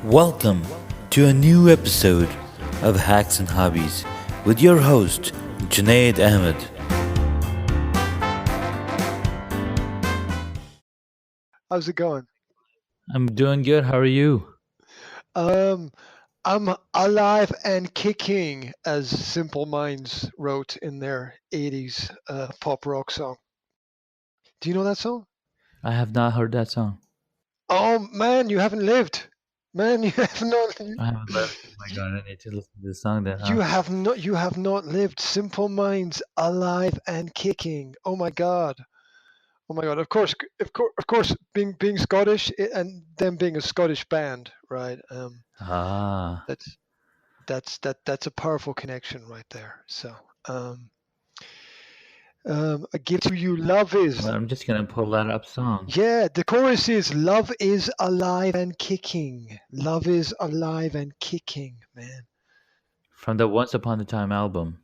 Welcome to a new episode of Hacks and Hobbies with your host, Junaid Ahmed. How's it going? I'm doing good. How are you? Um, I'm alive and kicking, as Simple Minds wrote in their 80s pop rock song. Do you know that song? I have not heard that song. Oh man, you haven't lived. Man, you have not. I haven't left. Oh my god, I need to listen to the song then, huh? You have not lived. Simple Minds, alive and kicking. Oh my god. Oh my god. Of course, being Scottish and them being a Scottish band, right? Ah, That's that's a powerful connection right there. So, um, I give to you, love is. well, I'm just gonna pull that up song Yeah, the chorus is love is alive and kicking. Love is alive and kicking, man. from the Once Upon a Time album.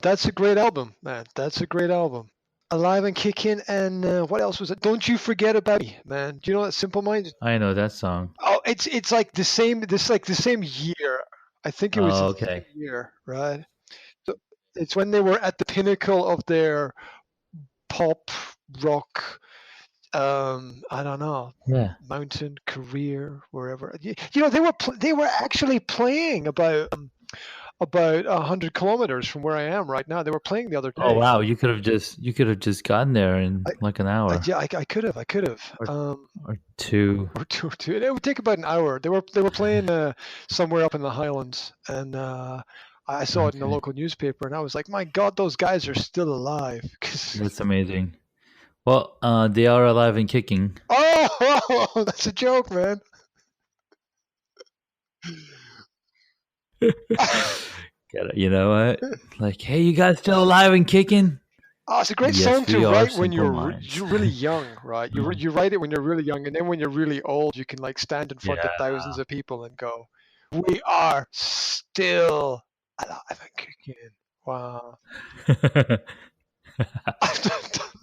That's a great album, man. That's a great album. Alive and kicking, and what else was it? Don't you forget about me, man. Do you know that Simple Minds? I know that song. Oh, it's like the same. This like the same year. I think it was Oh, the okay. same year, right? So it's when they were at the pinnacle of their pop rock, I don't know, Yeah. mountain career, wherever. They were actually playing about 100 kilometers from where I am right now. They were playing the other Oh day. wow, you could have just gotten there in I, like an hour yeah, I could have, or or two. or two. It would take about an hour. They were playing somewhere up in the Highlands, and I saw it in the Okay, local newspaper, and I was like, my God, those guys are still alive. 'Cause- that's amazing. Well, they are alive and kicking. oh, that's a joke, man. You know what? Like, hey, you guys still alive and kicking? Oh, it's a great Yes, song to we are write when simple minds. you're really young, right? You write it when you're really young, and then when you're really old, you can like stand in front of Yeah. thousands of people and go, "We are still alive and kicking." Wow.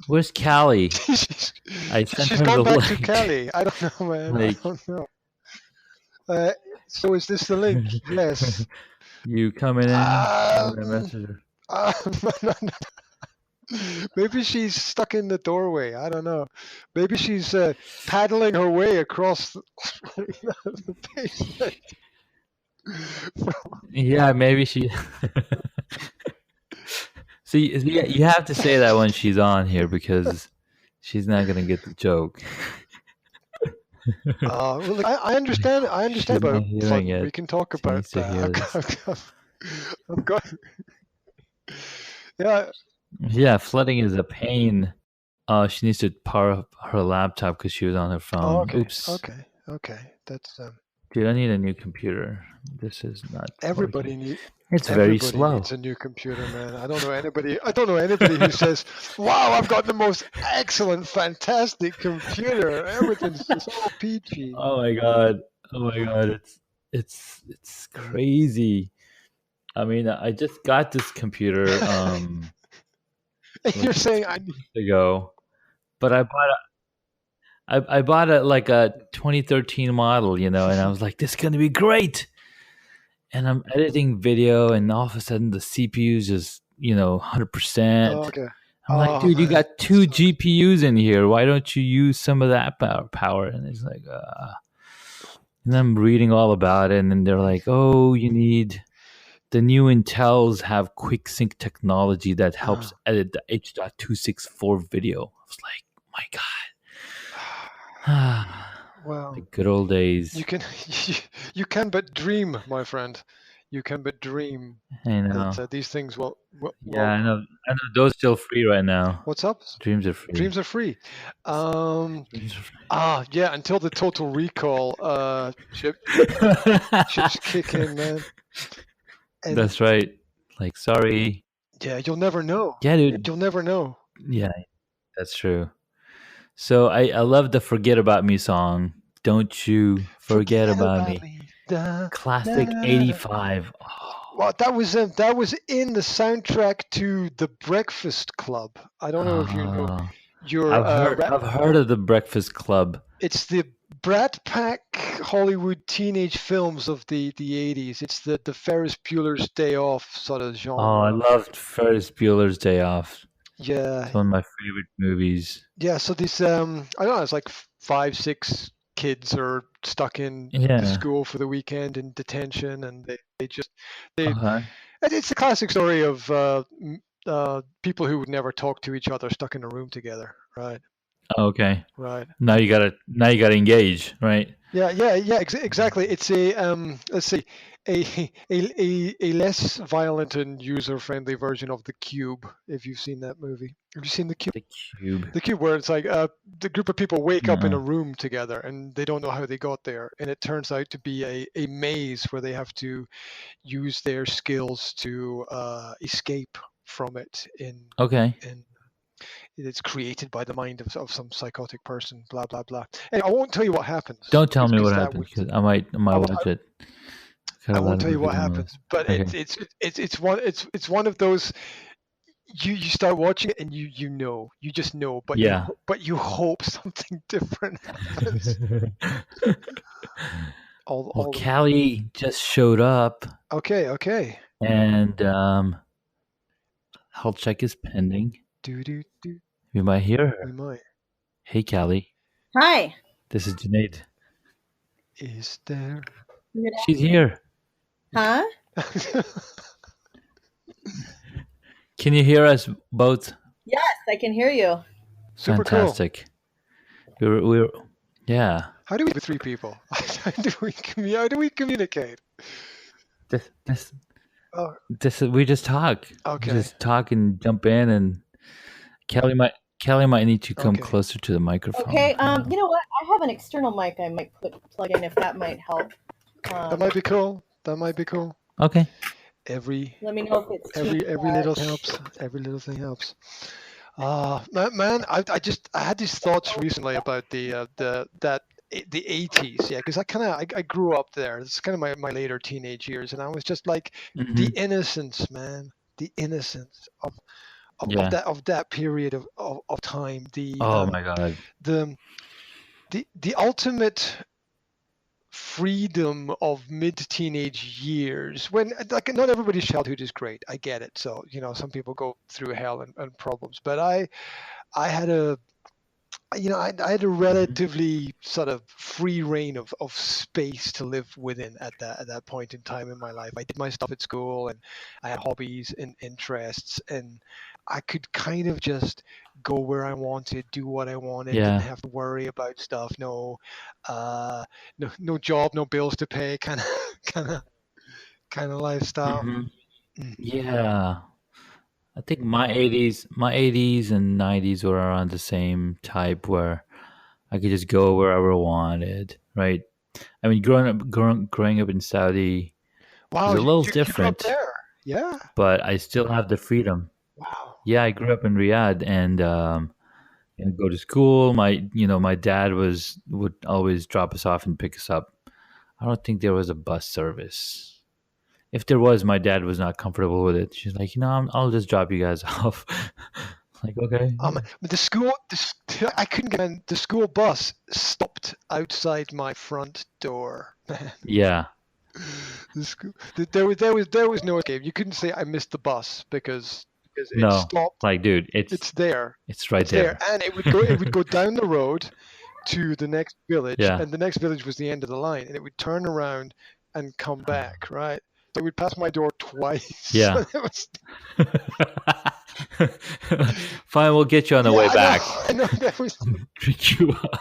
Where's Callie? she's, I sent she's her the gone back to link. Cali. I don't know, man. I Like, don't know. So is this the link? Yes. you coming in? I'm gonna Um, message her. Maybe she's stuck in the doorway. I don't know. Maybe she's paddling her way across the basement. Yeah, maybe she. See, yeah, you have to say that when she's on here because she's not gonna get the joke. Well, look, I understand. I She's understand not about hearing flooding. it. We can talk She about needs to hear this. I've got. Yeah. Yeah, flooding is a pain. She needs to power up her laptop because she was on her Oh, phone. okay. Oops. Okay. That's Dude, I need a new computer. This is not everybody working. need. It's very Everybody slow. needs a new computer, man. I don't know anybody who says, "Wow, I've got the most excellent, fantastic computer. Everything's so peachy." Oh my god. Oh my god. It's crazy. I mean, I just got this computer And like you're saying, 2 months ago, but I bought a like a 2013 model, and I was like, this is gonna be great. And I'm editing video, and all of a sudden the CPU is just 100%. okay. I'm like, Oh dude, you man, got two GPUs in here. Why don't you use some of that power? And it's like, and I'm reading all about it, and then they're like, oh, you need the new Intels have quick sync technology that helps edit the H.264 video. I was like, my God. well, The good old days. you can but dream, my friend. You can but dream I know. that these things will. Yeah, I know. Those still free right now. What's up? Dreams are free. Dreams are free. Dreams are free. Yeah, until the Total Recall chips kick in, man. And That's right. Like, sorry. yeah, you'll never know. Yeah, dude. You'll never know. Yeah, that's true. So I love the "Forget About Me" song. Don't you forget about me. Classic '85. Oh, Well, that was in the soundtrack to The Breakfast Club. I don't know if you know. Your I've heard of the Breakfast Club. it's the Brat Pack Hollywood teenage films of the 80s. It's the Ferris Bueller's Day Off sort of Oh, I genre. loved Ferris Bueller's Day Off. Yeah, It's one of my favorite movies. yeah. So this I don't know. It's like five, six kids are stuck in the Yeah. school for the weekend in detention, and they just they. Okay. It's a classic story of people who would never talk to each other stuck in a room together. Right, Okay. right. Now you gotta engage, right? Yeah. Exactly. It's a let's see, a less violent and user-friendly version of The Cube. If you've seen that movie, have you seen The Cube? The Cube. The Cube, where it's like the group of people wake up in a No. room together and they don't know how they got there, and it turns out to be a maze where they have to use their skills to escape from it Okay. in it's created by the mind of some psychotic person, blah blah blah. And I won't tell you what happens Don't tell me because what that happened would because I might watch it. Got I a lot won't of tell you movies what on my happens. list. But Okay. it's one of those you start watching it and you just know, Yeah. but you hope something different happens. Well, All Callie just showed up, okay. and health check is pending. Do. You might hear We her. might. Hey, Callie. Hi. This is Junaid. Is there? She's here. Huh? Can you hear us both? Yes, I can hear you. Super cool. Fantastic. We're yeah. How do we with three people? How do we communicate? This Oh, we just talk. okay. We just talk and jump in, and Kelly might need to come Okay. closer to the microphone. Okay. You know what? I have an external mic I might plug in if that might help. That might be cool. Okay. Let me know if it's too Every little much. helps. Every little thing helps. Man, I had these thoughts recently about the 80s, yeah, because I grew up there. It's kind of my later teenage years, and I was just like the Mhm. innocence, man, the innocence Yeah. of that period of time. Oh my God. The ultimate freedom of mid-teenage years when like not everybody's childhood is great. I get it. So some people go through hell and problems, but I had I had a relatively sort of free reign of space to live within at that point in time in my life. I did my stuff at school, and I had hobbies and interests, and I could kind of just go where I wanted, do what I wanted, didn't Yeah. have to worry about stuff. No job, no bills to pay, kind of lifestyle. Mhm. Mm. Yeah. I think my 80s and 90s were around the same type where I could just go wherever I wanted, right? I mean, growing up in Saudi is Wow, a little you grew up different, there? Yeah. but I still have the freedom. Wow. Yeah, I grew up in Riyadh and go to school. My dad would always drop us off and pick us up. I don't think there was a bus service. If there was, my dad was not comfortable with it. She's like, I'll just drop you guys off. Like, okay. But I couldn't get in. The school bus stopped outside my front door. Yeah. There was no escape. You couldn't say I missed the bus because it No. stopped. Like, dude, It's there. it's right It's there. and it would go down the road to the next village, Yeah. and the next village was the end of the line, and it would turn around and come back. Right. So it would pass my door twice. Yeah. It was- Fine, we'll get you on the way Yeah, back. I know that was. Pick you up.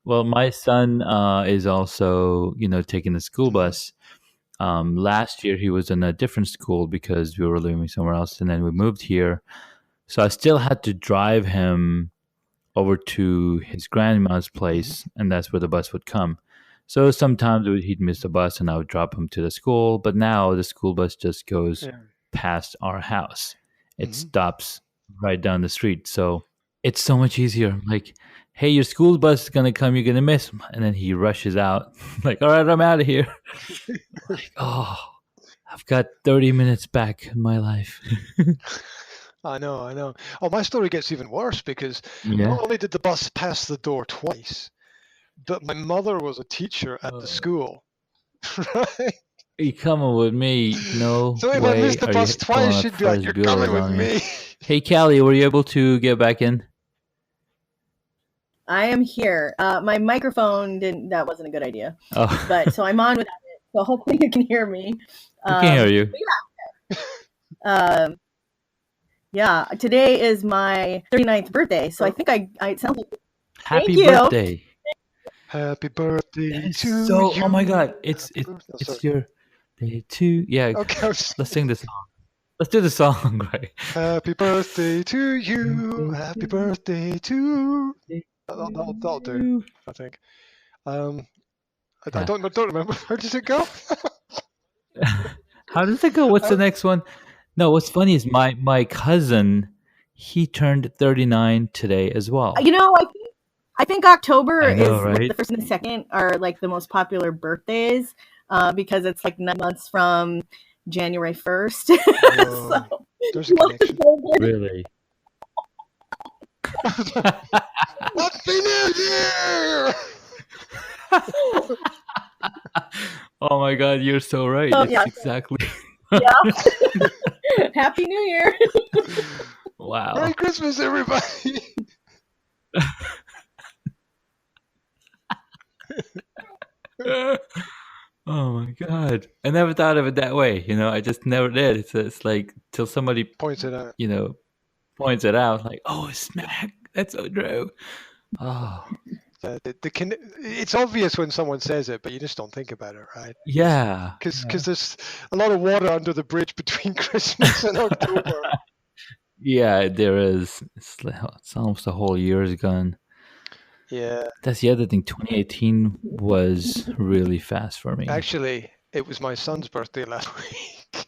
Well, my son is also, taking the school bus. Last year he was in a different school because we were living somewhere else, and then we moved here. So I still had to drive him over to his grandma's place, and that's where the bus would come. So sometimes he'd miss the bus, and I would drop him to the school. But now the school bus just goes Yeah. past our house. It Mhm. stops right down the street. So it's so much easier. Like, hey, your school bus is gonna come. You're gonna miss him, and then he rushes out. Like, all right, I'm out of here. Like, oh, I've got 30 minutes back in my life. I know, I know. Oh, my story gets even worse because Yeah. not only did the bus pass the door twice, but my mother was a teacher at the Oh. school. Right? You coming with me? No So if I missed way. the Are you bus twice, pulling a she'd be like, Ferris "You're Bueller's coming with on me? me." Hey, Callie, were you able to get back in? I am here. My microphone didn't. That wasn't a good idea. Oh, But so I'm on without it. So hopefully you can hear me. we can hear you. Yeah. Today is my 39th birthday. So I think I it sounds like. Happy you. birthday! Happy birthday That is to so. you. Oh my God! It's Happy birthday. Oh, it's sorry. your day too. Yeah. Okay. Let's sing the song. Let's do the song, right? Happy birthday to you. Happy birthday to. That'll do. you. I think. I Yeah. don't remember. How does it go? How does it go? What's the next one? No, what's funny is my cousin, he turned 39 today as well. You know, I think October I know, is like right? the first and the second are like the most popular birthdays because it's like 9 months from January 1st. Whoa, So, there's a connection. Really? Happy New Year! Oh my God, you're so right. Oh, It's yeah. exactly. Yeah. Happy New Year. Wow. Merry Christmas, everybody! Oh my God. I never thought of it that way. I just never did. It's like till somebody, Points it out. points it out, like, oh, smack. That's so true. Oh, It's obvious when someone says it, but you just don't think about it, right? yeah. Because there's a lot of water under the bridge between Christmas and October. Yeah, there is. It's almost a whole year is gone. Yeah. That's the other thing. 2018 was really fast for me. Actually, it was my son's birthday last week.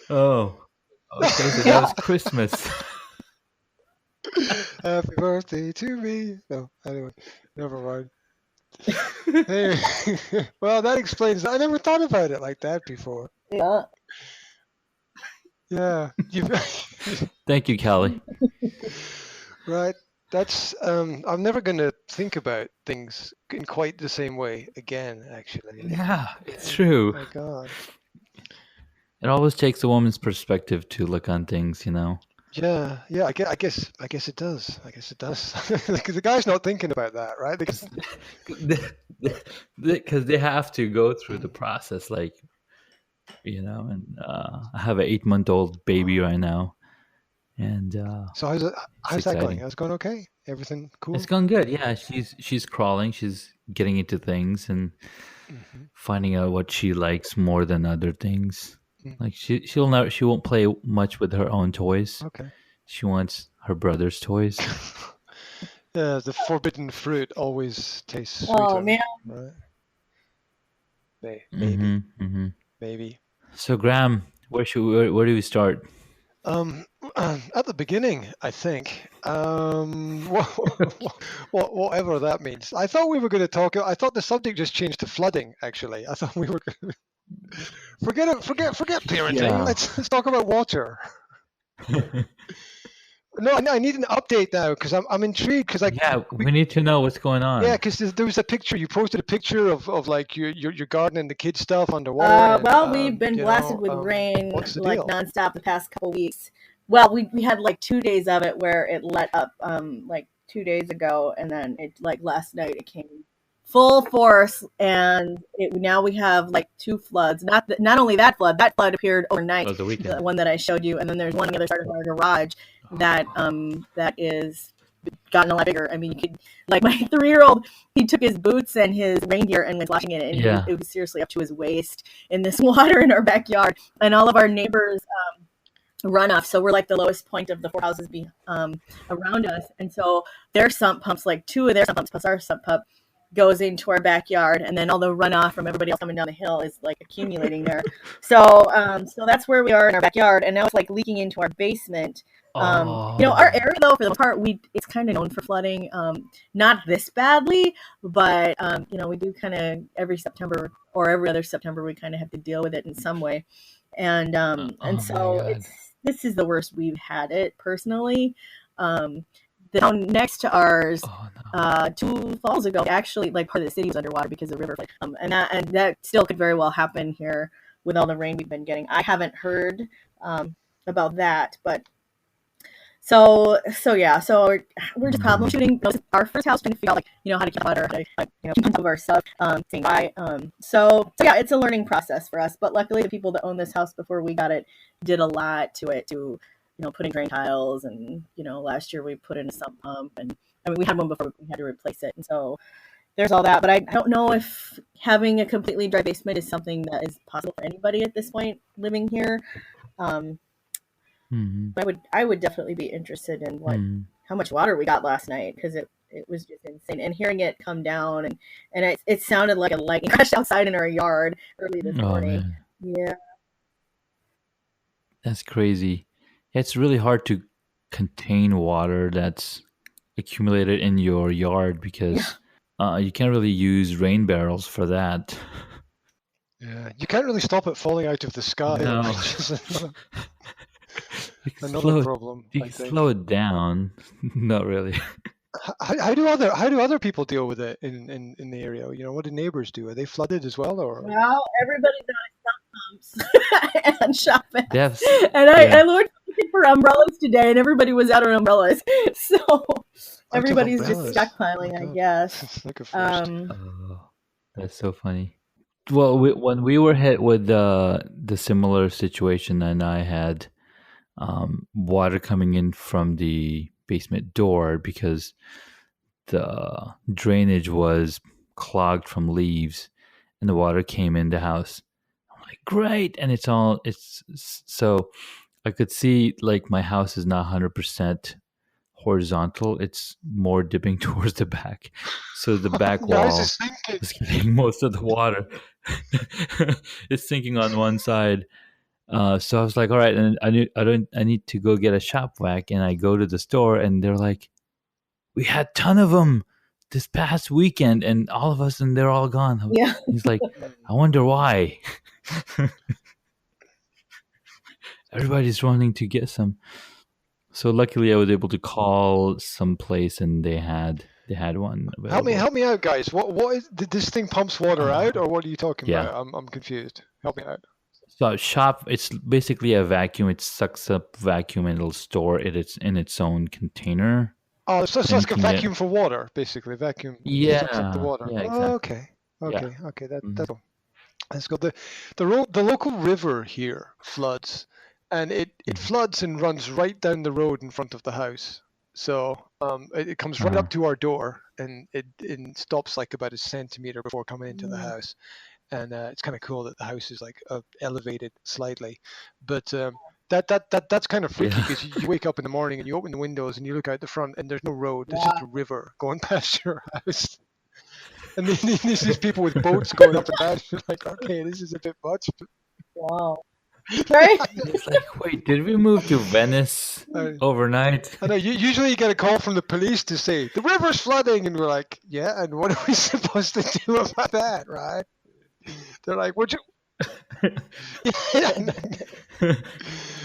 Oh, okay. So that was Christmas. Happy birthday to me. No, anyway, never mind. Anyway, well, that explains. I never thought about it like that before. Yeah. Yeah, Thank you, Callie. right. That's. I'm never going to think about things in quite the same way again. Actually. Yeah, it's true. My God. It always takes a woman's perspective to look on things, Yeah, yeah. I guess it does. I guess it does. Because the guy's not thinking about that, right? Because Because they have to go through the process, like, and I have an 8-month-old baby right now, and so how's that going? exciting. How's it going? Okay. Everything cool. It's going good. Yeah, she's crawling. She's getting into things and finding out what she likes more than other things. Like she won't play much with her own toys. Okay. She wants her brother's toys. Yeah, the forbidden fruit always tastes sweeter. Oh man. Right? Maybe. Mm-hmm. Maybe. So Graham, where do we start? At the beginning, I think. Whatever that means. I thought we were going to talk. I thought the subject just changed to flooding. Actually, I thought we were going to forget parenting. Yeah. Let's talk about water. No, I need an update now because I'm intrigued because we need to know what's going on. Yeah, because there was a picture. You posted a picture of like your garden and the kids' stuff underwater. Well, we've been blasted with rain like nonstop the past couple weeks. Well, we had like 2 days of it where it let up like 2 days ago, and then it like last night it came full force, and now we have like 2 floods. Not only that flood appeared overnight. Oh, the weekend. The one that I showed you, and then there's one on the other side of our garage that is gotten a lot bigger. I mean, you could, like my 3-year-old, he took his boots and his rain gear and was washing it, and it was seriously up to his waist in this water in our backyard, and all of our neighbors runoff. So we're like the lowest point of the 4 houses around us, and so their sump pumps, like 2 of their sump pumps plus our sump pump, goes into our backyard, and then all the runoff from everybody else coming down the hill is like accumulating there. So that's where we are in our backyard, and now it's like leaking into our basement. Our area though, for the most part, it's kind of known for flooding. Not this badly, but we do kind of every September or every other September we kind of have to deal with it in some way, and so this is the worst we've had it personally. The town next to ours, 2 falls ago, actually, like part of the city was underwater because of the river. And that still could very well happen here with all the rain we've been getting. I haven't heard about that, but so we're just problem shooting. Our first house trying to figure out how to keep water, how to keep on top of our stuff, saying why. So yeah, it's a learning process for us. But luckily, the people that owned this house before we got it did a lot to it to putting drain tiles, and last year we put in a sump pump, and I mean we had one before we had to replace it, and so there's all that. But I don't know if having a completely dry basement is something that is possible for anybody at this point living here. I would definitely be interested in how much water we got last night, because it was just insane, and hearing it come down and it sounded like a lightning crash outside in our yard early this morning. Man. Yeah, that's crazy. It's really hard to contain water that's accumulated in your yard because you can't really use rain barrels for that. Yeah, you can't really stop it falling out of the sky. No. Another problem. You can slow it down. Not really. How do other people deal with it in the area? What do neighbors do? Are they flooded as well, or? Well, everybody got pumps and shopping. Yes. And I looked for umbrellas today, and everybody was out of umbrellas. So everybody's just stockpiling, I guess. Like a first. That's so funny. Well, when we were hit with the similar situation, and I had water coming in from the basement door because the drainage was clogged from leaves, and the water came in the house. I'm like, great, and it's so I could see like my house is not 100% horizontal; it's more dipping towards the back, so the back wall is getting most of the water. It's sinking on one side. So I was like, all right, and I need to go get a shop vac, and I go to the store, and they're like, we had a ton of them this past weekend, and all of us, and they're all gone. Yeah. He's like, I wonder why. Everybody's running to get some. So luckily, I was able to call some place, and they had one available. Help me out, guys. What is this thing? Pumps water out, or what are you talking about? I'm confused. Help me out. So it's basically a vacuum. It sucks up vacuum and it'll store it in its own container. Oh, so it's like a vacuum for water, basically. Vacuum. Yeah. Sucks up the water. Yeah, exactly. Oh, okay. That's good. The local river here floods, and it floods and runs right down the road in front of the house. So it comes right up to our door, and it stops like about a centimeter before coming into the house. And it's kind of cool that the house is like elevated slightly, but that's kind of freaky because you wake up in the morning and you open the windows and you look out the front and there's no road, there's just a river going past your house, and then there's these people with boats going up and down. You're like, okay, this is a bit much. Wow. Right? It's like, wait, did we move to Venice overnight? I know. Usually you get a call from the police to say the river's flooding, and we're like, yeah, and what are we supposed to do about that, right? They're like, "Would you?" I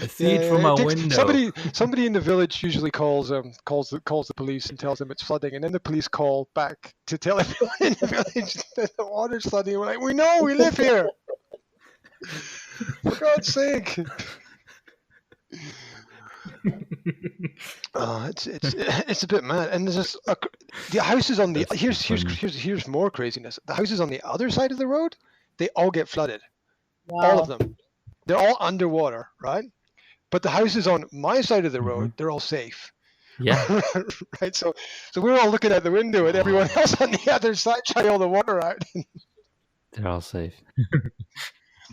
see it from my window. Somebody in the village usually calls the police and tells them it's flooding, and then the police call back to tell everyone in the village that the water's flooding. We're like, we know, we live here. For God's sake. It's a bit mad, and there's just the houses on the here's more craziness. The houses on the other side of the road, they all get flooded. Wow. All of them. They're all underwater, right? But the houses on my side of the road, they're all safe. Yeah. Right. So we're all looking out the window at everyone else on the other side trying all the water out. They're all safe.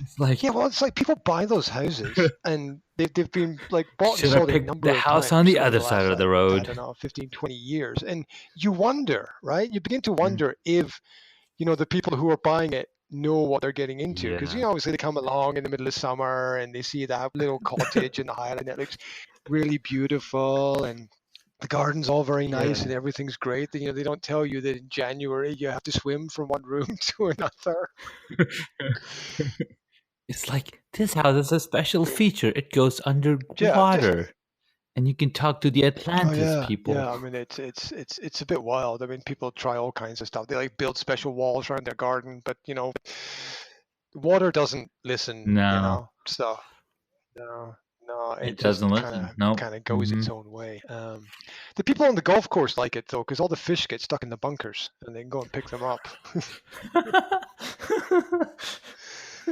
It's like, yeah, well, it's like people buy those houses and they've been like bought and Should have sold a picked number the of house times on the over other the side last, of the like, I road. don't know, 15, 20 years. And you wonder, right? You begin to wonder if, the people who are buying it know what they're getting into. Because, Yeah. obviously they come along in the middle of summer and they see that little cottage in the Highland that looks really beautiful, and the garden's all very nice and everything's great. They don't tell you that in January you have to swim from one room to another. It's like, this house is a special feature. It goes Yeah. underwater, and you can talk to the Oh Atlantis yeah, people. yeah. I mean, it's a bit wild. I mean, people try all kinds of stuff. They like build special walls around their garden, but water doesn't listen. No, So no, no, it it just doesn't kind listen. of Nope. kind of goes its own way. The people on the golf course like it though, because all the fish get stuck in the bunkers, and they can go and pick them up.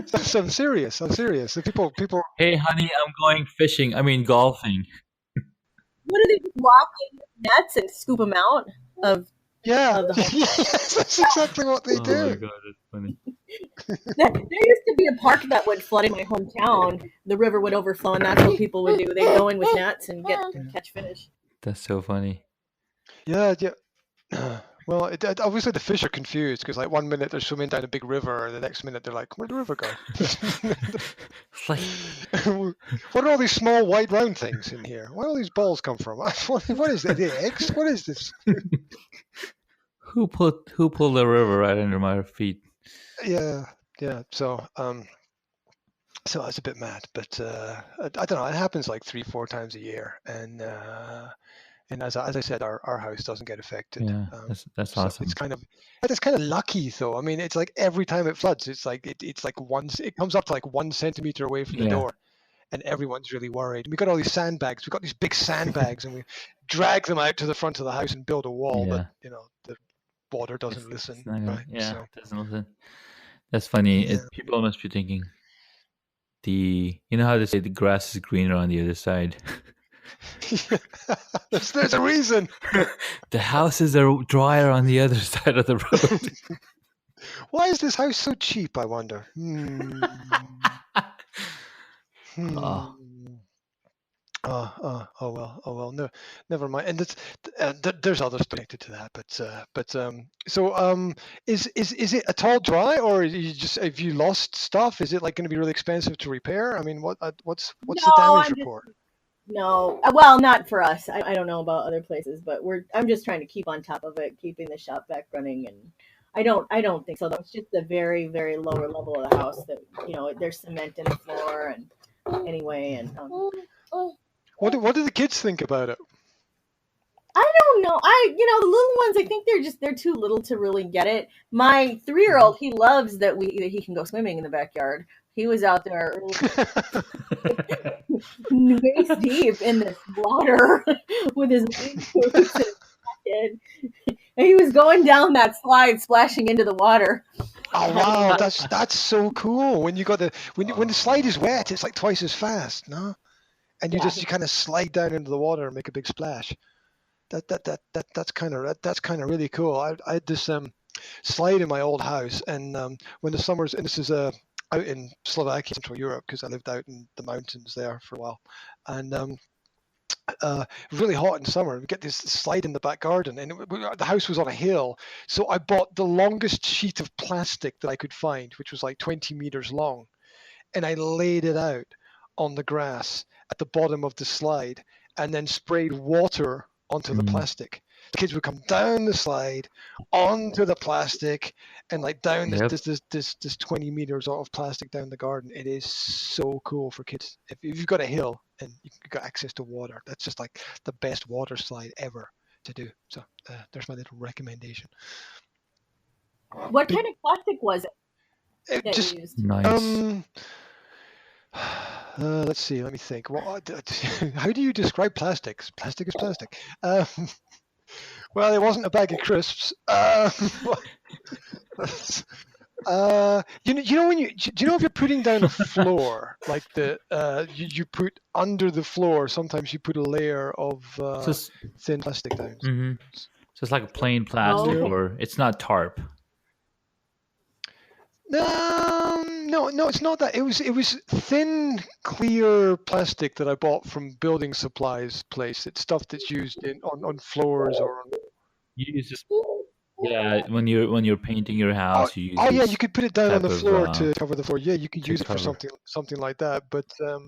So I'm serious. I'm serious. The people. Hey, honey, I'm going fishing. I mean, golfing. What do they just walk in with nets and scoop them out of Yeah, the home? yes, that's exactly what they Oh do. my god, that's funny. There used to be a park that would flood in my hometown. The river would overflow, and that's what people would do. They'd go in with nets and catch fish. That's so funny. Yeah, yeah. Well, obviously the fish are confused because, like, one minute they're swimming down a big river, and the next minute they're like, "Where'd the river go?" It's like, What are all these small white round things in here? Where do all these balls come from? What is that? The eggs? What is this? who pulled the river right under my feet? Yeah, yeah. So I was a bit mad, but I don't know. It happens like 3-4 times a year, and as I said, our house doesn't get affected. Yeah, that's So awesome. it's kind of lucky though. I mean, it's like every time it floods, it's like it comes up to like 1 centimeter away from the Yeah. door, and everyone's really worried. We got all these sandbags. We got these big sandbags, and we drag them out to the front of the house and build a wall. Yeah. But the water doesn't listen. It's not gonna- Right? Yeah, So, it doesn't listen. That's funny. Yeah. People must be thinking, you know how they say the grass is greener on the other side. there's a reason. The houses are drier on the other side of the road. Why is this house so cheap? I wonder. Oh. Oh well. No, never mind. And there's others connected to that, is it at all dry, or have you lost stuff? Is it like going to be really expensive to repair? I mean, what's the damage report? No, well, not for us. I don't know about other places, but I'm just trying to keep on top of it, keeping the shop back running, and I don't think so. That's just the very, very lower level of the house that there's cement in the floor, and anyway, and what do the kids think about it? I don't know. The little ones, I think they're too little to really get it. My 3-year-old, he loves that he can go swimming in the backyard. He was out there waist deep in this water with his big boots and jacket. And he was going down that slide, splashing into the water. Oh wow, that's so cool. When when the slide is wet, it's like twice as fast, no? And you kind of slide down into the water and make a big splash. That's kind of really cool. I had this slide in my old house, and when the summers, and this is out in Slovakia, Central Europe, because I lived out in the mountains there for a while, and really hot in summer. We get this slide in the back garden, and the house was on a hill, so I bought the longest sheet of plastic that I could find, which was like 20 meters long, and I laid it out on the grass at the bottom of the slide, and then sprayed water onto the plastic. The kids would come down the slide, onto the plastic, and like down this 20 meters of plastic down the garden. It is so cool for kids. If you've got a hill and you've got access to water, that's just like the best water slide ever to do. So there's my little recommendation. What kind of plastic was it that you used? Nice. Let's see. Let me think. How do you describe plastics? Plastic is plastic. Well, it wasn't a bag of crisps. Do you know if you're putting down a floor, like you put under the floor, sometimes you put a layer of thin plastic down. Mm-hmm. So it's like a plain plastic, or it's not tarp. No, it's not that. It was thin, clear plastic that I bought from building supplies place. It's stuff that's used on floors or on. You use this, yeah, when you're painting your house, you use Oh yeah, you this could put it down on type the of floor to cover the floor. Yeah, you could to use it for cover. something like that. But Yeah.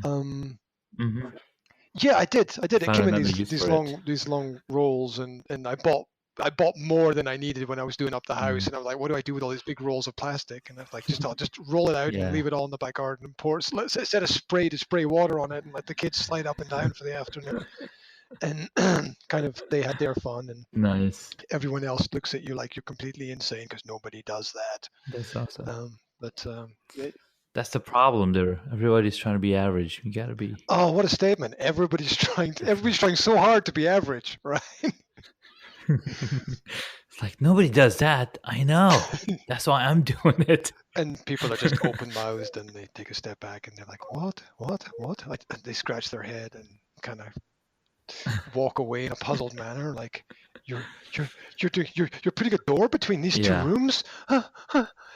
Mm-hmm. yeah, I did. It Find came in another use these for it. long rolls, and I bought more than I needed when I was doing up the house, and I was like, what do I do with all these big rolls of plastic? And I was like, I'll just roll it out and Yeah. leave it all in the back garden and pour set a spray to spray water on it and let the kids slide up and down for the afternoon. And kind of they had their fun, and Nice. everyone else looks at you like you're completely insane because nobody does that. That's awesome. That's the problem there. Everybody's trying to be average. You gotta be. Oh, what a statement! Everybody's trying so hard to be average, right? It's like nobody does that. I know. That's why I'm doing it. And people are just open-mouthed, and they take a step back, and they're like, "What? And they scratch their head and kind of walk away in a puzzled manner, like, "You're putting a door between these two rooms?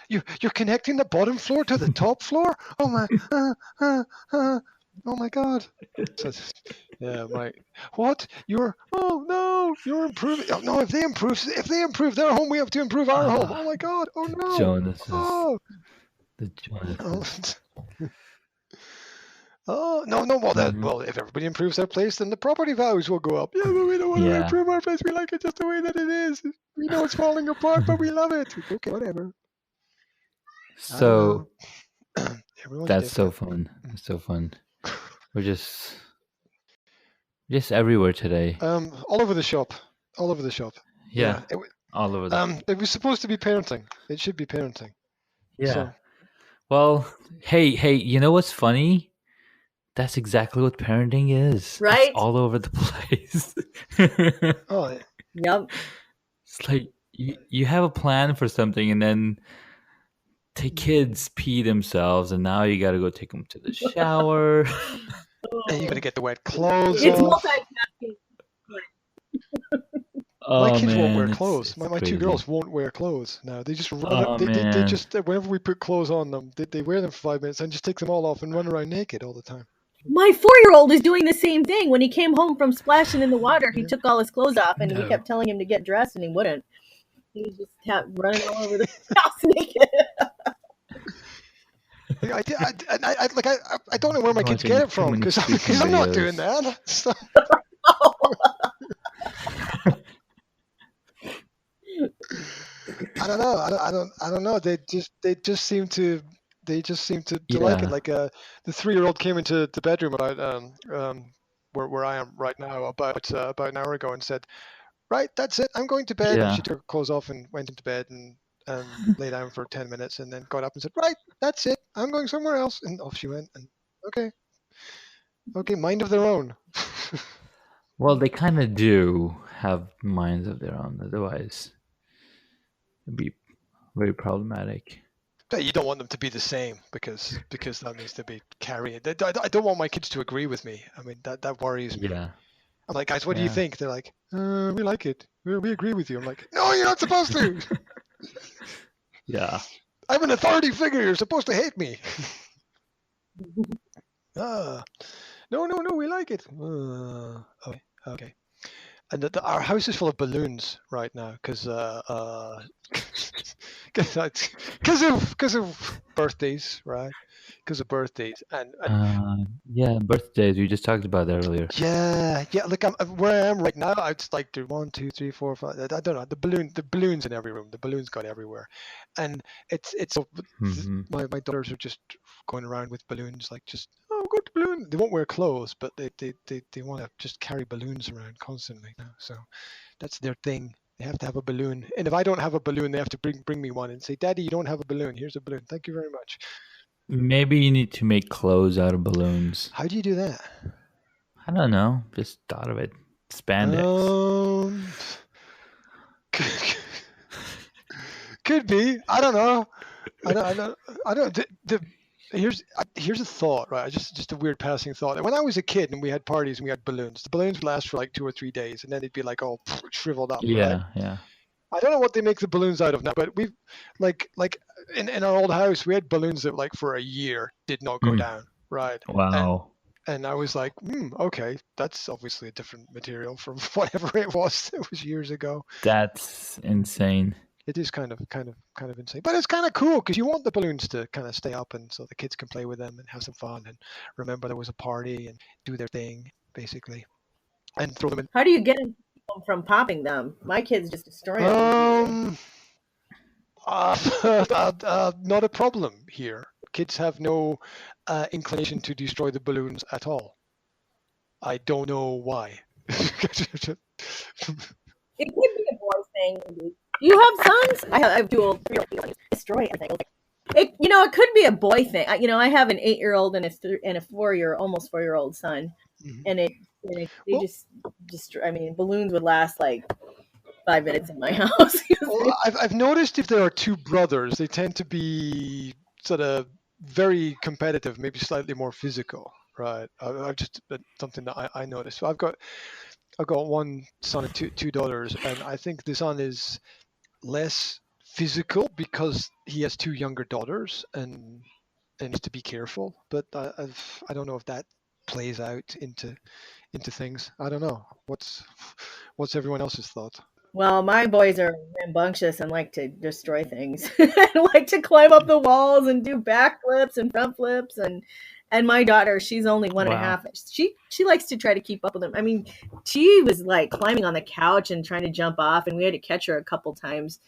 You're connecting the bottom floor to the top floor? Oh my, oh my God!" So, yeah, what? Oh no, you're improving. Oh no, if they improve their home, we have to improve our home. Oh my God! Oh no! Jonas Oh. The Jonas. Oh no! Well, if everybody improves their place, then the property values will go up. Yeah, but we don't want to improve our place. We like it just the way that it is. We know it's falling apart, but we love it. Okay, whatever. So that's different. so fun. It's so fun. We're just everywhere today. All over the shop. All over the shop. Yeah. All over the it was supposed to be parenting. It should be parenting. Yeah. So. Well, hey, you know what's funny? That's exactly what parenting is. Right? It's all over the place. Oh, yep. It's like you have a plan for something, and then the kids pee themselves, and now you got to go take them to the shower. And you got to get the wet clothes It's off. multitasking. My kids won't wear clothes. My two girls won't wear clothes now. They just run. They just whenever we put clothes on them, they wear them for 5 minutes and just take them all off and run around naked all the time. My 4-year-old is doing the same thing. When he came home from splashing in the water, he took all his clothes off, and we kept telling him to get dressed, and he wouldn't. He was just running all over the house naked. I don't know where my kids get it from because I'm not doing that. So. I don't know. I don't know. They just seem to like it. Like the 3-year-old came into the bedroom about where I am right now about an hour ago and said, "Right, that's it. I'm going to bed." Yeah. And she took her clothes off and went into bed and lay down for 10 minutes and then got up and said, "Right, that's it. I'm going somewhere else." And off she went. And okay, mind of their own. Well, they kind of do have minds of their own. Otherwise, it'd be very problematic. You don't want them to be the same because that means to be carrying. I don't want my kids to agree with me. I mean, that worries me. Yeah. I'm like, "Guys, what do you think?" They're like, "We like it. We agree with you." I'm like, "No, you're not supposed to." Yeah. I'm an authority figure. You're supposed to hate me. No, we like it. Okay. And our house is full of balloons right now because of birthdays, right? Because of birthdays and birthdays. We just talked about that earlier. Yeah. Look, where I am right now. I just like 1, 2, 3, 4, 5. I don't know. The balloons in every room. The balloons got everywhere, and it's my daughters are just going around with balloons, like just good balloon. They won't wear clothes, but they want to just carry balloons around constantly now. So that's their thing. They have to have a balloon, and if I don't have a balloon, they have to bring me one and say, "Daddy, you don't have a balloon. Here's a balloon. Thank you very much." Maybe you need to make clothes out of balloons. How do you do that? I don't know. Just thought of it. Spandex. Could be. I don't know. I don't. Here's a thought, right? Just a weird passing thought. When I was a kid and we had parties and we had balloons, the balloons would last for like 2 or 3 days, and then they'd be like all shriveled up. Yeah, right? yeah. I don't know what they make the balloons out of now, but we've like in our old house we had balloons that like for a year did not go down, right? Wow. And I was like, okay, that's obviously a different material from whatever it was years ago. That's insane. It is kind of insane, but it's kind of cool because you want the balloons to kind of stay up, and so the kids can play with them and have some fun and remember there was a party and do their thing basically, and throw them in. How do you get them from popping them? My kids just destroy them. Not a problem here. Kids have no inclination to destroy the balloons at all. I don't know why. It could be a boy thing. Do you have sons? I have 2 3-year-olds. Destroy everything. It could be a boy thing. I have an 8-year-old and a almost 4-year-old son, and they just destroy. I mean, balloons would last like 5 minutes in my house. Well, I've noticed if there are 2 brothers, they tend to be sort of very competitive, maybe slightly more physical, right? I've just something that I noticed. So I've got 1 son and two daughters, and I think the son is less physical because he has 2 younger daughters and needs to be careful. But I don't know if that plays out into things. I don't know. What's everyone else's thought? Well, my boys are rambunctious and like to destroy things. And like to climb up the walls and do backflips and front flips. And my daughter, she's only 1.5. She likes to try to keep up with them. I mean, she was like climbing on the couch and trying to jump off, and we had to catch her a couple times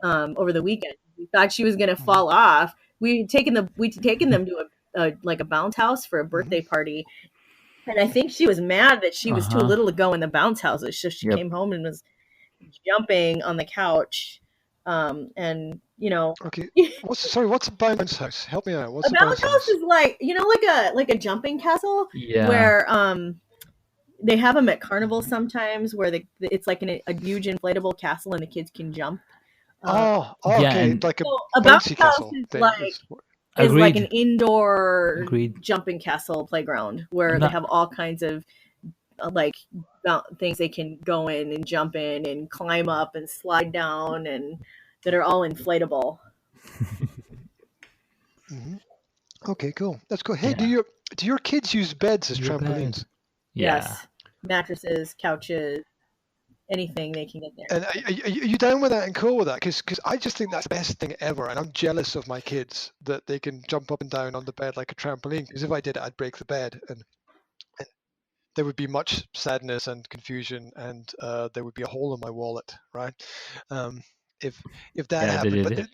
over the weekend. We thought she was going to fall off. We'd taken them to a bounce house for a birthday party. And I think she was mad that she was too little to go in the bounce house. It's just she came home and was jumping on the couch, and Okay. What's a bounce house? Help me out. What's a bounce house? Is like a jumping castle. Yeah. Where they have them at carnivals sometimes, where it's like a huge inflatable castle and the kids can jump. Okay, like a bounce castle is like an indoor jumping castle playground where they have all kinds of things they can go in and jump in and climb up and slide down, and that are all inflatable. Okay, cool. That's cool. Hey, do your kids use beds as trampolines? Yeah. Yes, mattresses, couches, anything they can get there. And are you down with that and cool with that? Because I just think that's the best thing ever, and I'm jealous of my kids that they can jump up and down on the bed like a trampoline. Because if I did it, I'd break the bed, and there would be much sadness and confusion, and there would be a hole in my wallet, right? If that happened.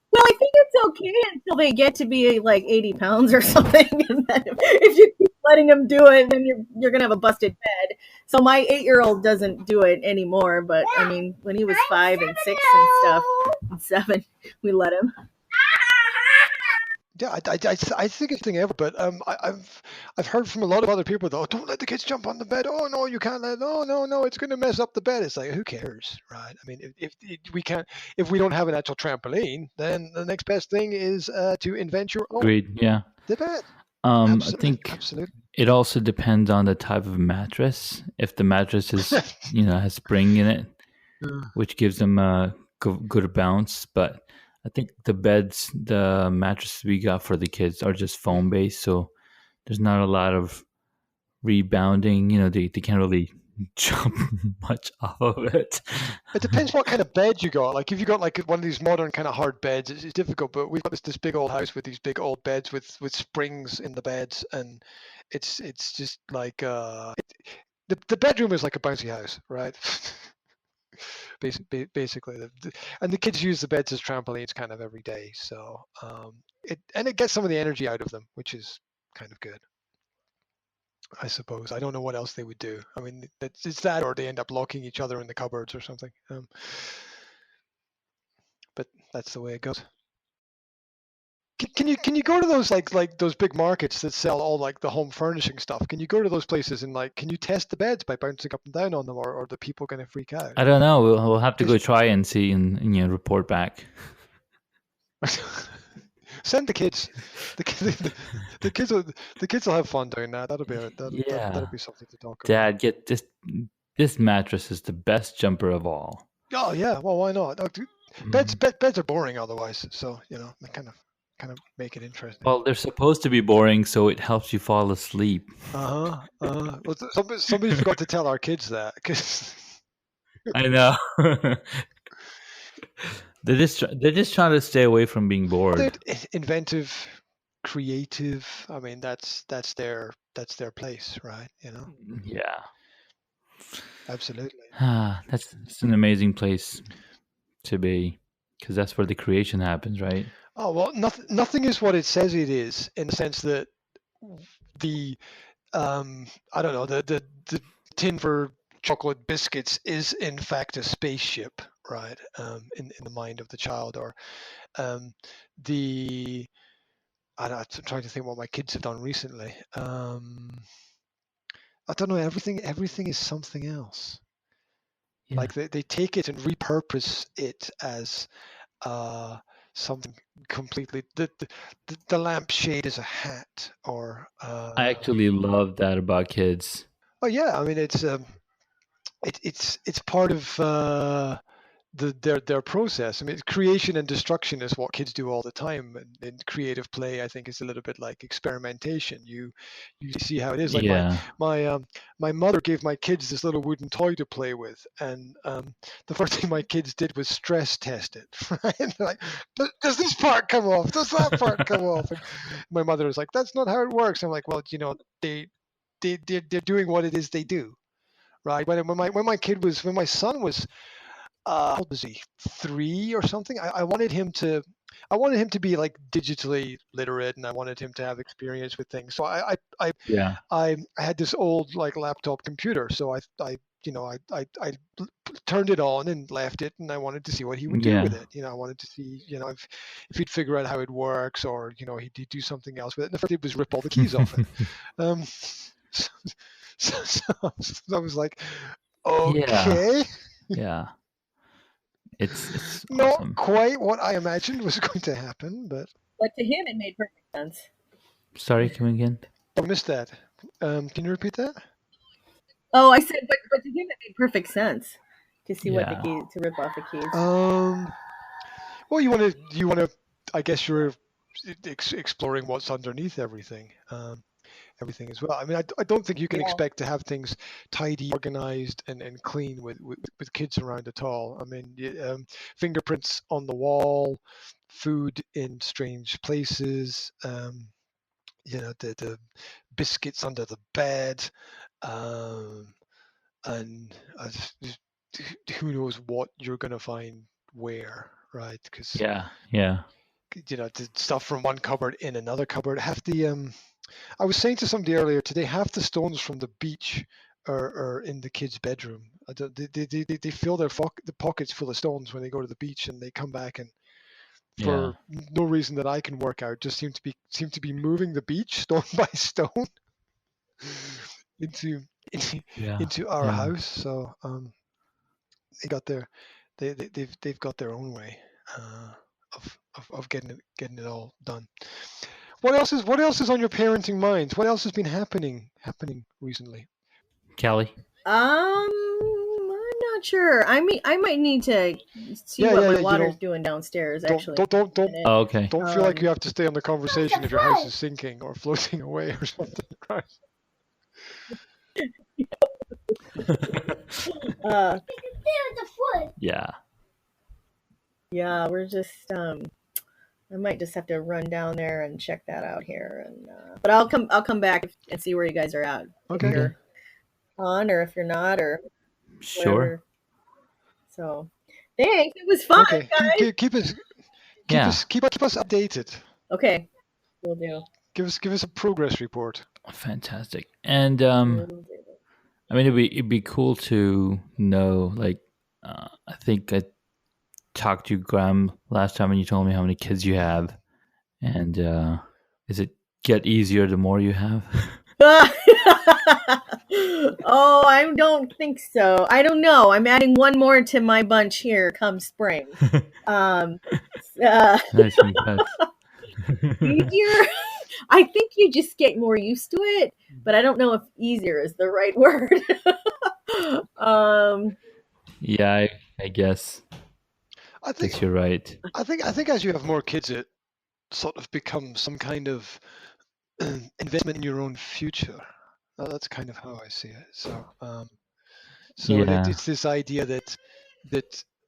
Well, I think it's okay until they get to be like 80 pounds or something. And then if you keep letting them do it, then you're going to have a busted bed. So my 8-year-old doesn't do it anymore. But I mean, when he was 5 and 6 and stuff, and 7, we let him. Yeah, I think it's the thing ever, but I've heard from a lot of other people though, don't let the kids jump on the bed. Oh no, you can't let. Oh no, it's going to mess up the bed. It's like, who cares, right? I mean, if we don't have an actual trampoline, then the next best thing is to invent your own. Agreed. Yeah. The bed. I think it also depends on the type of mattress. If the mattress is has spring in it, which gives them a good bounce, but I think the mattresses we got for the kids are just foam based, so there's not a lot of rebounding. They can't really jump much off of it. It depends what kind of bed you got. Like if you got like one of these modern kind of hard beds, it's difficult. But we've got this big old house with these big old beds with springs in the beds, and it's just like the bedroom is like a bouncy house, right? Basically, and the kids use the beds as trampolines kind of every day, so it gets some of the energy out of them, which is kind of good, I suppose. I don't know what else they would do. I mean, it's that, or they end up locking each other in the cupboards or something. But that's the way it goes. Can you go to those like those big markets that sell all like the home furnishing stuff? Can you go to those places and can you test the beds by bouncing up and down on them, or are the people going to freak out? I don't know. We'll have to go try and see and report back. Send the kids. The kids will have fun doing that. That'll be something to talk about. Dad, get this mattress is the best jumper of all. Oh yeah, well, why not? Beds are boring otherwise, so they kind of make it interesting. Well, they're supposed to be boring, so it helps you fall asleep. Well, somebody forgot to tell our kids that, because I know. they're just trying to stay away from being they're bored. inventive, creative. I mean, that's their place, right? Yeah. Absolutely. That's an amazing place to be, because that's where the creation happens, right? Oh well, nothing is what it says it is, in the sense that the I don't know, the tin for chocolate biscuits is in fact a spaceship, right? In the mind of the child, or um, the I'm trying to think what my kids have done recently. I don't know. Everything is something else. Yeah. Like they take it and repurpose it as uh, something completely. The lampshade is a hat, or I actually love that about kids. oh yeah, I mean it's part of their process. I mean, creation and destruction is what kids do all the time, and creative play, I think, is a little bit like experimentation. You see how it is. Like Yeah. my mother gave my kids this little wooden toy to play with, and the first thing my kids did was stress test it. Right? Like, does this part come off? Does that part come off? And my mother was like, "That's not how it works." I'm like, "Well, they're doing what it is they do." Right. When my son was how old was he? 3 or something. I wanted him to be like digitally literate, and I wanted him to have experience with things. So Yeah. I had this old like laptop computer. So I turned it on and left it, and I wanted to see what he would do with Yeah. it. I wanted to see if he'd figure out how it works, or he'd do something else with it. And the first thing was rip all the keys off it. Um, so, so I was like, Yeah. okay. Yeah. It's Not awesome. quite what I imagined was going to happen, but But to him, it made perfect sense. Sorry, come again? I missed that. Can you repeat that? Oh, I said, but to him, it made perfect sense to see what the Yeah. key to rip off the keys. Well, you want to. I guess you're exploring what's underneath everything. Everything as well. I mean, I don't think you can Yeah. expect to have things tidy, organized, and clean with kids around at all. I mean, fingerprints on the wall, food in strange places. The biscuits under the bed, um, and who knows what you're going to find where, right? Because Yeah. Yeah. the stuff from one cupboard in another cupboard. I was saying to somebody earlier today, half the stones from the beach are in the kids' bedroom. They fill the pockets full of stones when they go to the beach, and they come back, and Yeah. for no reason that I can work out, just seem to be moving the beach stone by stone into into, Yeah. into our Yeah. house. So they got their they've got their own way of getting it all done. What else is on your parenting minds? What else has been happening recently? Callie? I'm not sure. I might need to see Yeah, what yeah, my yeah. water's doing downstairs. Don't Actually, don't don't don't in a Oh, okay. don't feel like you minute. have to stay on the conversation if your house is sinking or floating away or something. Right? Uh, Yeah. yeah, we're just I might just have to run down there and check that out here, and but I'll come back and see where you guys are at if Okay. Okay. you're on or if you're not or Sure. whatever. So thanks, it was fun, Okay. guys. Yeah. Keep us updated. Okay, we'll do. Give us a progress report. Fantastic. And Will do. I mean, it'd be cool to know. Like, I think I talked to you, Graham, last time, and you told me how many kids you have. And is it get easier the more you have? Oh, I don't think so. I don't know. I'm adding one more to my bunch here come spring. Um, Nice. Congrats. easier. I think you just get more used to it, but I don't know if easier is the right word. um, Yeah, I guess I think you're right. I think as you have more kids, it sort of becomes some kind of investment in your own future. That's kind of how I see it. So Yeah, it's this idea that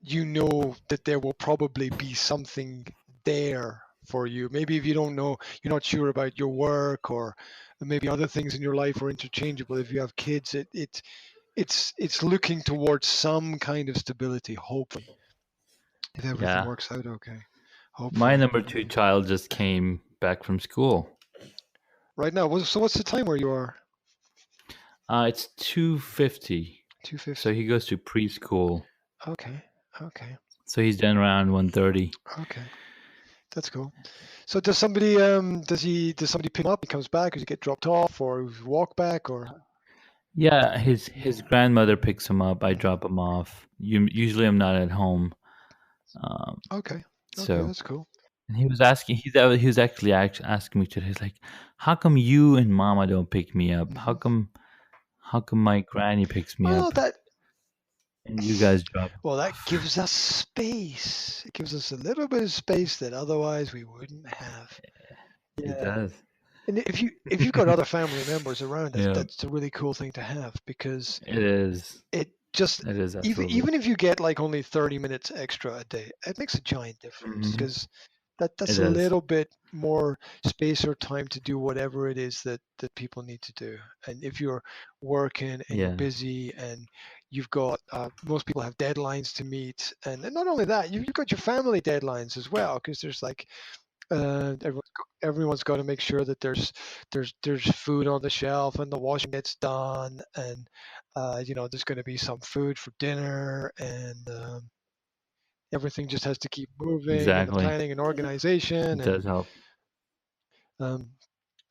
you know that there will probably be something there for you. Maybe if you don't know, you're not sure about your work, or maybe other things in your life are interchangeable. If you have kids, it's looking towards some kind of stability. Hopefully, if everything yeah. works out okay. My Hopefully, number two child just came back from school. right now. So what's the time where you are? It's 2:50, so 2:50. he goes to preschool. Okay. Okay. So he's done around 1:30. Okay. That's cool. So does somebody does somebody pick him up? He comes back, does he get dropped off, or walk back, or? Yeah, his grandmother picks him up. I Mhm. drop him off. Usually I'm not at home. Um, Okay. Okay, so that's cool. and he was actually asking me today. He's like, "How come you and Mama don't pick me up? Hmm. How come my granny picks me Well, up and you guys drop me that off?" gives us space. It gives us a little bit of space that otherwise we wouldn't have. It Yeah. does. And if you've got other family members around, Yeah, that's a really cool thing to have, because it is. it just, It is absolutely. even if you get like only 30 minutes extra a day, it makes a giant difference, Hmm. because It that's a does. little bit more space or time to do whatever it is that people need to do. And if you're working and you're Yeah. busy, and you've got most people have deadlines to meet, and not only that, you've got your family deadlines as well, because there's like everyone's got to make sure that there's food on the shelf and the washing gets done, and there's going to be some food for dinner, and everything just has to keep moving, and the Exactly. planning and organization, It and does help. um,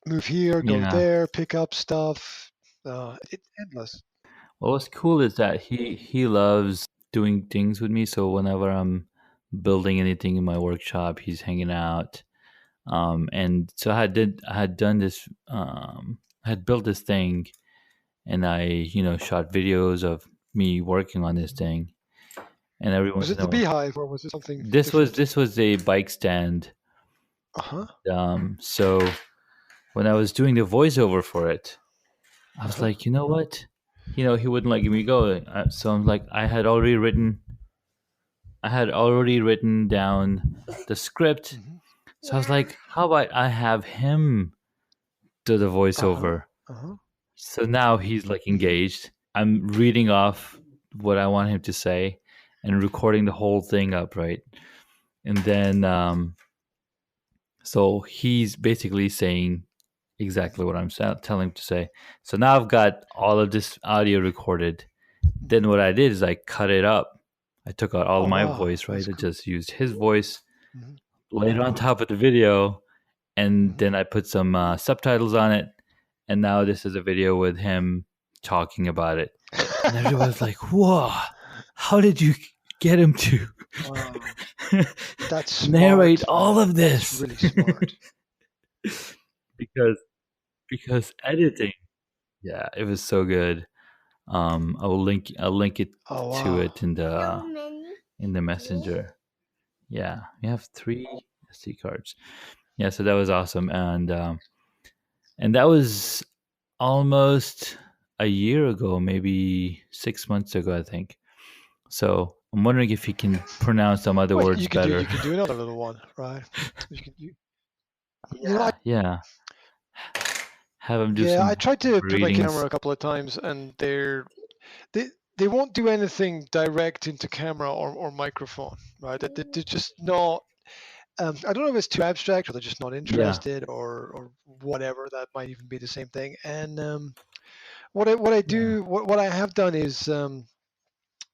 move here, go Yeah. there, pick up stuff. It's endless. Well, what's cool is that he loves doing things with me. So whenever I'm building anything in my workshop, he's hanging out. And so I had done this. I had built this thing, and I shot videos of me working on this thing. And every Was once it in a the while, beehive, or was it something different? this was a bike stand. Uh-huh. So when I was doing the voiceover for it, I was Uh-huh. like, you know what? He wouldn't let me go. So I'm like, I had already written down the script. Hmm. So I was like, how about I have him do the Uh-huh. voiceover? Uh-huh. So now he's like Hmm. engaged. I'm reading off what I want him to say and recording the whole thing up, right? And then, so he's basically saying exactly what I'm telling him to say. So now I've got all of this audio recorded. Hmm. Then what I did is I cut it up. I took out all Oh, my wow, voice, right? that's I cool. just used his voice, Hmm. laid it on top of the video, and Hmm. then I put some subtitles on it. And now this is a video with him talking about it. And everyone's like, "Whoa, how did you get him to Wow. That's narrate smart, all man. of That's this?" really smart. because editing, yeah, it was so good. I'll link it Oh, to wow. it in the messenger. Yeah, we have 3 SD cards. Yeah, so that was awesome, and that was almost a year ago, maybe 6 months ago, I think. So I'm wondering if he can pronounce some other Well, words better. you can do another little one, right? You know, I Yeah, yeah. Have him do yeah, I some tried to put my camera readings. a couple of times, and they they won't do anything direct into camera or microphone, right? They're just not. I don't know if it's too abstract, or they're just not Yeah, interested, or whatever. That might even be the same thing. And what I yeah, do, what I have done is,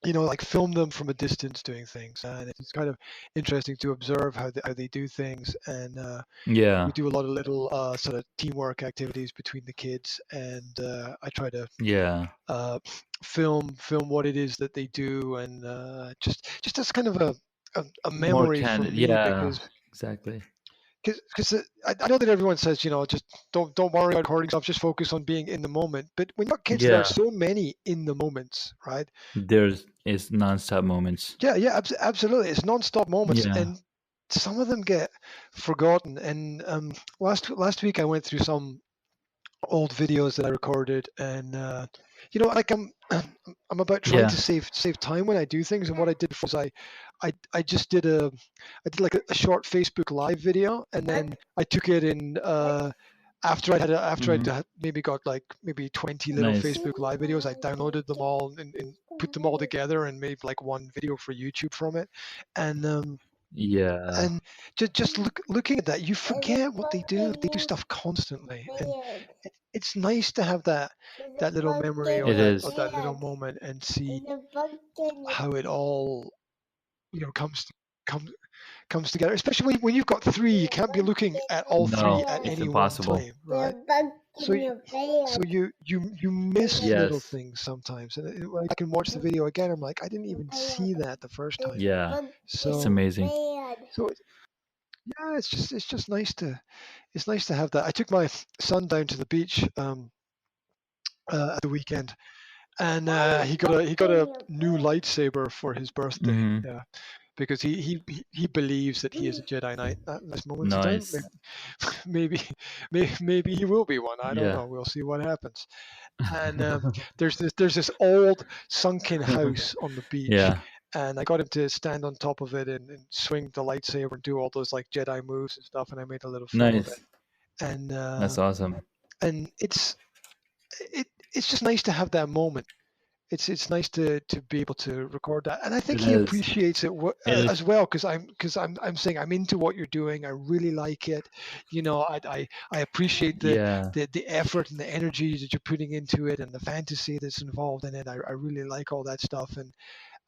like film them from a distance doing things, and it's kind of interesting to observe how they do things. And we yeah, do a lot of little sort of teamwork activities between the kids, and I try to yeah. uh, film what it is that they do, and just as kind of a More memory for candid. me, Yeah, because exactly. because I know that everyone says, just don't worry about recording stuff, just focus on being in the moment. But when you're kids, there are Yeah, so many in the moments, right? it's nonstop moments. Yeah, absolutely. It's non-stop moments, Yeah, and some of them get forgotten. And last week I went through some old videos that I recorded, and like I'm about trying yeah, to save time when I do things. And what I did was I just did I did like a short Facebook Live video, and then I took it in after hmm, maybe got like maybe 20 little nice. Facebook Live videos. I downloaded them all and put them all together and made like one video for YouTube from it, and Yeah, and just looking at that, you forget what they do. They do stuff constantly, and it's nice to have that little memory or it that is. little moment and see how it all comes comes comes together. Especially when you've got three, you can't be looking at all three No, at it's any one impossible. time, right? So you miss little Yes. things sometimes, and when I can watch the video again, I'm like, I didn't even see that the first time. Yeah, it's So amazing. so yeah, it's just nice to have that. I took my son down to the beach at the weekend, and he got a new lightsaber for his birthday. Hmm. Yeah, because he believes that he is a Jedi Knight at this moment in time. Nice. Maybe maybe he will be one. I don't Yeah. know. We'll see what happens. And there's this old sunken house on the beach, Yeah. and I got him to stand on top of it and swing the lightsaber and do all those like Jedi moves and stuff. And I made a little film of it. Nice. And That's awesome. and it's just nice to have that moment. It's nice to be able to record that, and I think It he is. appreciates it It is. as well, because I'm saying I'm into what you're doing. I really like it. I appreciate the, Yeah. the the effort and the energy that you're putting into it, and the fantasy that's involved in it. I really like all that stuff, and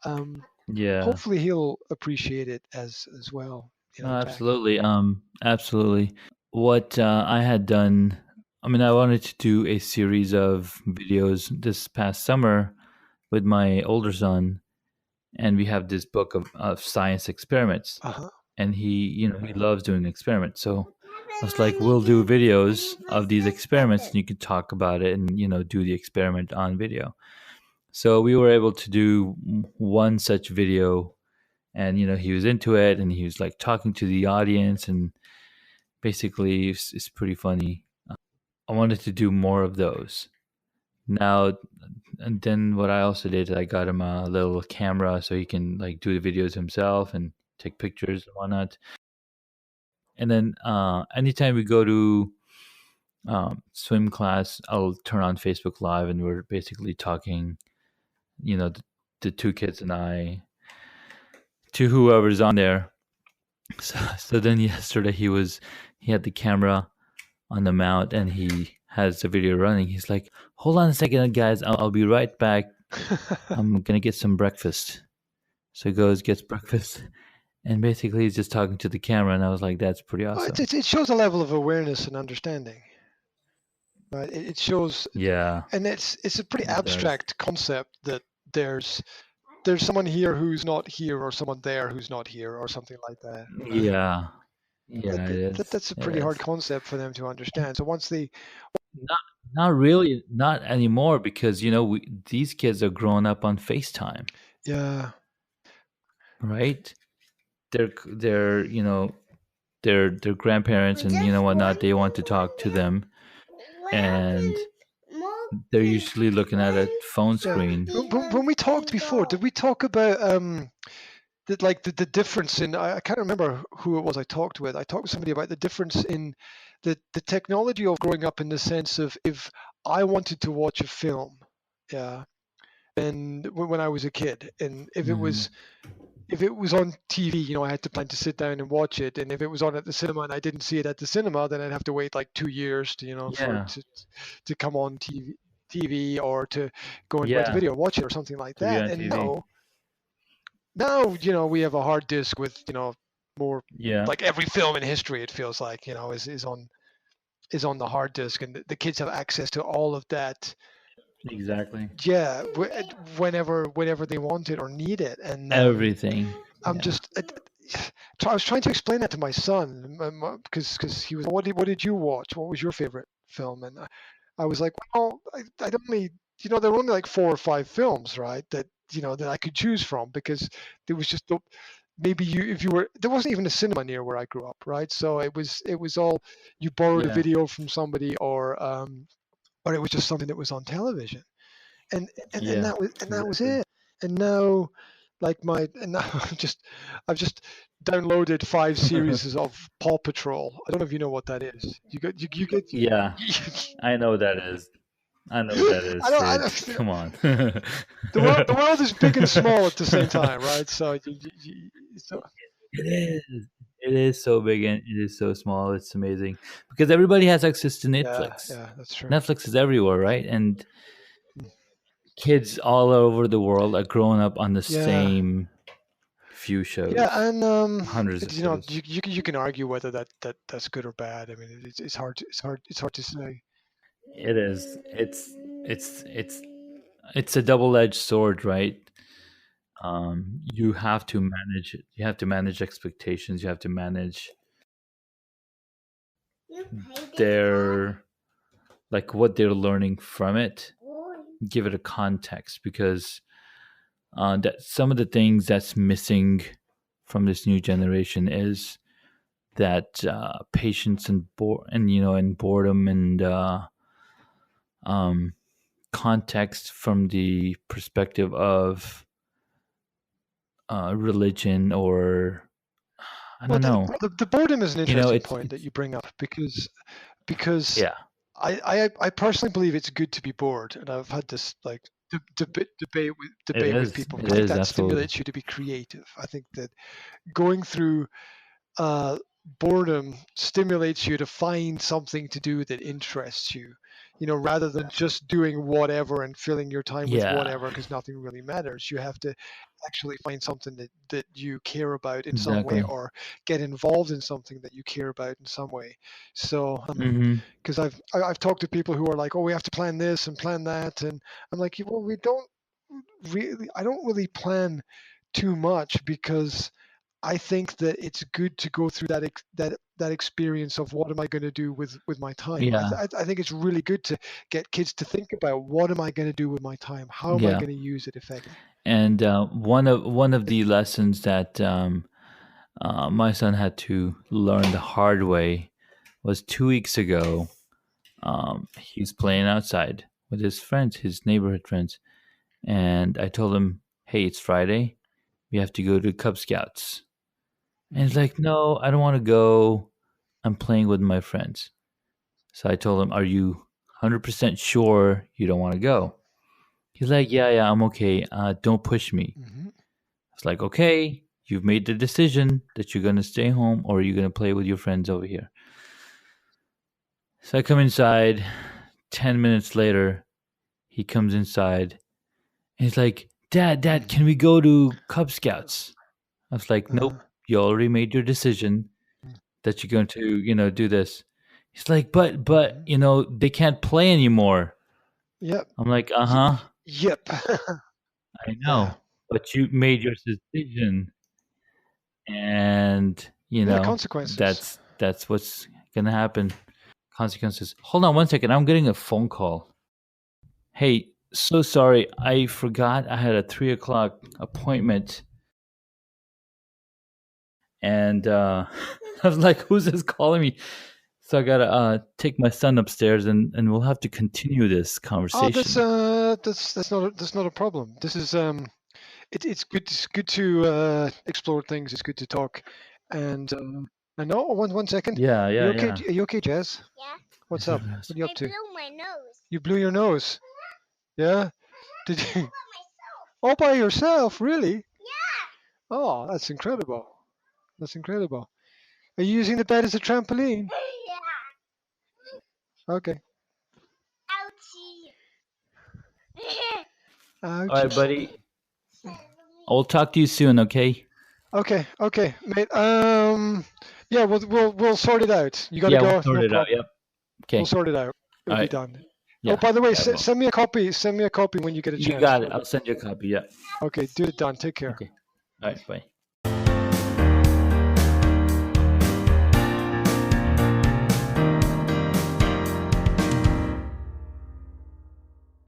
um, Yeah. hopefully he'll appreciate it as well. No, Jack. absolutely. Absolutely. What I had done, I mean, I wanted to do a series of videos this past summer with my older son, and we have this book of science experiments, Uh-huh. and he loves doing experiments. So I was like, we'll do videos of these experiments, and you can talk about it and do the experiment on video. So we were able to do one such video, and he was into it, and he was like talking to the audience, and basically it's pretty funny. I wanted to do more of those now. And then what I also did, I got him a little camera so he can like do the videos himself and take pictures and whatnot. And then anytime we go to swim class, I'll turn on Facebook Live, and we're basically talking, the two kids and I, to whoever's on there. So then yesterday he had the camera on the mount, and he has the video running. He's like, "Hold on a second, guys. I'll be right back. I'm gonna get some breakfast." So he goes, gets breakfast, and basically he's just talking to the camera. And I was like, "That's pretty Oh, awesome." it shows a level of awareness and understanding, right? It shows, Yeah, and it's a pretty it does. abstract concept that there's someone here who's not here, or someone there who's not here, or something like that, right? Yeah, yeah, it is. That's a It pretty hard is. concept for them to understand. So once they, Not, not really, not anymore, because these kids are growing up on FaceTime, yeah, right? They're grandparents and whatnot. They want to talk to them, and they're usually looking at a phone yeah. screen. When we talked before, did we talk about the difference in? I can't remember who it was I talked with. I talked with somebody about the difference in the technology of growing up, in the sense of, if I wanted to watch a film, yeah, and when I was a kid, and Mhm. if it was on TV, I had to plan to sit down and watch it. And if it was on at the cinema and I didn't see it at the cinema, then I'd have to wait like 2 years to, for it Yeah, to come on TV, or to go and rent a yeah, video, watch it, or something like to be that. on And TV. now, we have a hard disk with, more, Yeah, like every film in history, it feels like, is on the hard disk, and the kids have access to all of that. exactly. Yeah, whenever they want it or need it. And Everything. I'm Yeah. just I was trying to explain that to my son because he was, what did you watch? What was your favorite film? And I was like, well, I don't only, there were only like 4 or 5 films, right? That that I could choose from, because there was just maybe if you were, there wasn't even a cinema near where I grew up, right? So it was all, you borrowed a Yeah. video from somebody, or it was just something that was on television, and Yeah. that was Exactly. it. And now, I've just downloaded 5 series of Paw Patrol. I don't know if you know what that is. You get. Yeah. I know what that is. I know what that is, I Sid. don't. Come on. The world is big and small at the same time, right? So, so It is. It is so big and it is so small. It's amazing because everybody has access to yeah, Netflix. yeah, that's true. Netflix is everywhere, right? And kids all over the world are growing up on the Yeah, same few yeah, shows, and hundreds of shows. you can argue whether that's good or bad. I mean, it's hard to say. It is. It's a double-edged sword, right? You have to manage it. You have to manage expectations. You have to manage their like what they're learning from it. Give it a context because that some of the things that's missing from this new generation is that patience and boredom and um, context from the perspective of religion or I Well, don't know. the boredom is an You know, interesting point that it's you bring up, because yeah, I personally believe it's good to be bored, and I've had this like it debate with is. people. It I think is that absolutely. stimulates you to be creative. I think that going through uh, boredom stimulates you to find something to do that interests you, rather than just doing whatever and filling your time with Yeah, whatever, because nothing really matters. You have to actually find something that you care about in some way, exactly. or get involved in something that you care about in some way. So, Hmm. because I've talked to people who are like, oh, we have to plan this and plan that, and I'm like, well, we don't really. I don't really plan too much, because I think that it's good to go through that experience of what am I going to do with my time. Yeah, I think it's really good to get kids to think about, what am I going to do with my time? How am I yeah. going to use it effectively? And one of the lessons that my son had to learn the hard way was 2 weeks ago. He's playing outside with his friends, his neighborhood friends, and I told him, "Hey, it's Friday. We have to go to Cub Scouts." And he's Mm-hmm. like, "No, I don't want to go. I'm playing with my friends." So I told him, "Are you 100% sure you don't want to go?" He's like, "Yeah, yeah, I'm okay. Don't push me." Mm-hmm. It's like, "Okay, you've made the decision that you're gonna stay home or you're gonna play with your friends over here." So I come inside. 10 minutes later, he comes inside and he's like, "Dad, Mm-hmm. can we go to Cub Scouts?" I was like, Uh, "Nope, you already made your decision that you're going to, do this." He's like, "But, mm-hmm. they can't play anymore." Yep. I'm like, Y- "Uh-huh, yep. I Yeah. know, but you made your decision, and Yeah. Consequences. that's what's gonna happen. Consequences." Hold on one second. I'm getting a phone call. Hey, so sorry. I forgot I had a 3 o'clock appointment, and I was like, "Who's this calling me?" So I gotta take my son upstairs, and we'll have to continue this Oh, conversation. that's not a problem. This is it's good to explore things. It's good to talk, and and oh, one second. Yeah, yeah, yeah. Are you okay, Jazz? What's Yes, it up? is. What are you up to? You blew your nose. Yeah? Did you? All by yourself, really? Oh, that's incredible. That's incredible. Are you using the bed as a trampoline? Okay. All right, Ouchie. buddy. I'll talk to you soon. Okay. Okay, mate. Yeah, we'll sort it out. You got to Yeah, we'll go. sort No it out. problem. Yep. We'll Okay. sort it out. All It'll be right. done. Oh, Yeah. by the way, Yeah. Well, send me a copy. Send me a copy when you get a you chance. got it. I'll send you a copy. Yeah. Okay, do it, done. Take care. Okay. All right. Bye.